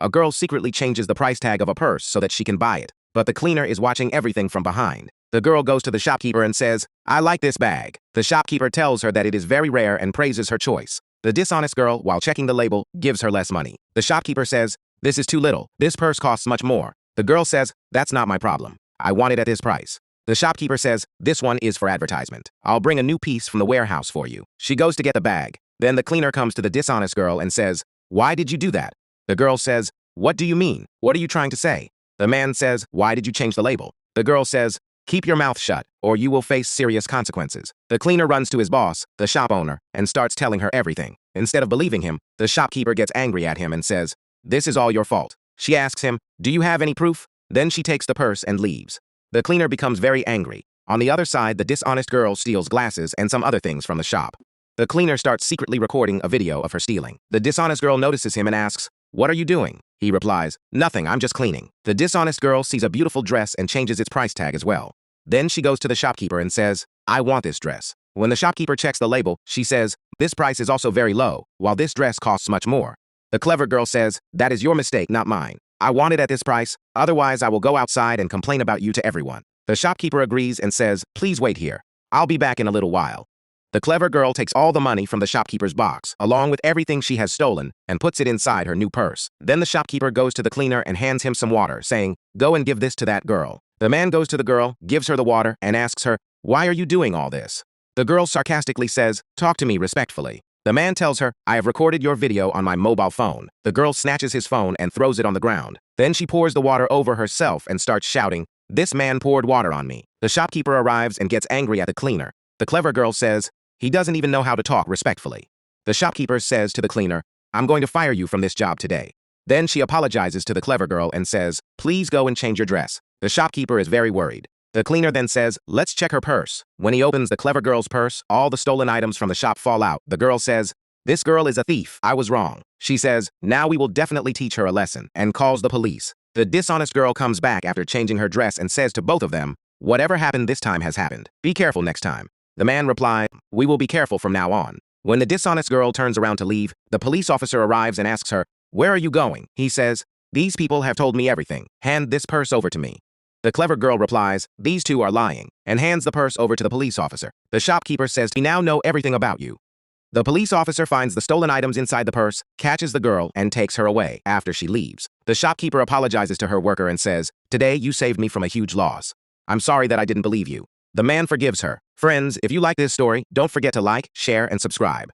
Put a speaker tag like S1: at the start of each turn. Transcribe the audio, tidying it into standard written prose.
S1: A girl secretly changes the price tag of a purse so that she can buy it, but the cleaner is watching everything from behind. The girl goes to the shopkeeper and says, "I like this bag." The shopkeeper tells her that it is very rare and praises her choice. The dishonest girl, while checking the label, gives her less money. The shopkeeper says, "This is too little. This purse costs much more." The girl says, "That's not my problem. I want it at this price." The shopkeeper says, "This one is for advertisement. I'll bring a new piece from the warehouse for you." She goes to get the bag. Then the cleaner comes to the dishonest girl and says, "Why did you do that?" The girl says, "What do you mean? What are you trying to say?" The man says, "Why did you change the label?" The girl says, "Keep your mouth shut, or you will face serious consequences." The cleaner runs to his boss, the shop owner, and starts telling her everything. Instead of believing him, the shopkeeper gets angry at him and says, "This is all your fault." She asks him, "Do you have any proof?" Then she takes the purse and leaves. The cleaner becomes very angry. On the other side, the dishonest girl steals glasses and some other things from the shop. The cleaner starts secretly recording a video of her stealing. The dishonest girl notices him and asks, "What are you doing?" He replies, "Nothing, I'm just cleaning." The dishonest girl sees a beautiful dress and changes its price tag as well. Then she goes to the shopkeeper and says, "I want this dress." When the shopkeeper checks the label, she says, "This price is also very low, while this dress costs much more." The clever girl says, "That is your mistake, not mine. I want it at this price, otherwise I will go outside and complain about you to everyone." The shopkeeper agrees and says, "Please wait here. I'll be back in a little while." The clever girl takes all the money from the shopkeeper's box, along with everything she has stolen, and puts it inside her new purse. Then the shopkeeper goes to the cleaner and hands him some water, saying, "Go and give this to that girl." The man goes to the girl, gives her the water, and asks her, "Why are you doing all this?" The girl sarcastically says, "Talk to me respectfully." The man tells her, "I have recorded your video on my mobile phone." The girl snatches his phone and throws it on the ground. Then she pours the water over herself and starts shouting, "This man poured water on me." The shopkeeper arrives and gets angry at the cleaner. The clever girl says, "He doesn't even know how to talk respectfully." The shopkeeper says to the cleaner, "I'm going to fire you from this job today." Then she apologizes to the clever girl and says, "Please go and change your dress." The shopkeeper is very worried. The cleaner then says, "Let's check her purse." When he opens the clever girl's purse, all the stolen items from the shop fall out. The girl says, "This girl is a thief. I was wrong." She says, "Now we will definitely teach her a lesson," and calls the police. The dishonest girl comes back after changing her dress and says to both of them, "Whatever happened this time has happened. Be careful next time." The man replied, "We will be careful from now on." When the dishonest girl turns around to leave, the police officer arrives and asks her, "Where are you going?" He says, "These people have told me everything. Hand this purse over to me." The clever girl replies, "These two are lying," and hands the purse over to the police officer. The shopkeeper says, "We now know everything about you." The police officer finds the stolen items inside the purse, catches the girl, and takes her away after she leaves. The shopkeeper apologizes to her worker and says, "Today you saved me from a huge loss. I'm sorry that I didn't believe you." The man forgives her. Friends, if you like this story, don't forget to like, share, and subscribe.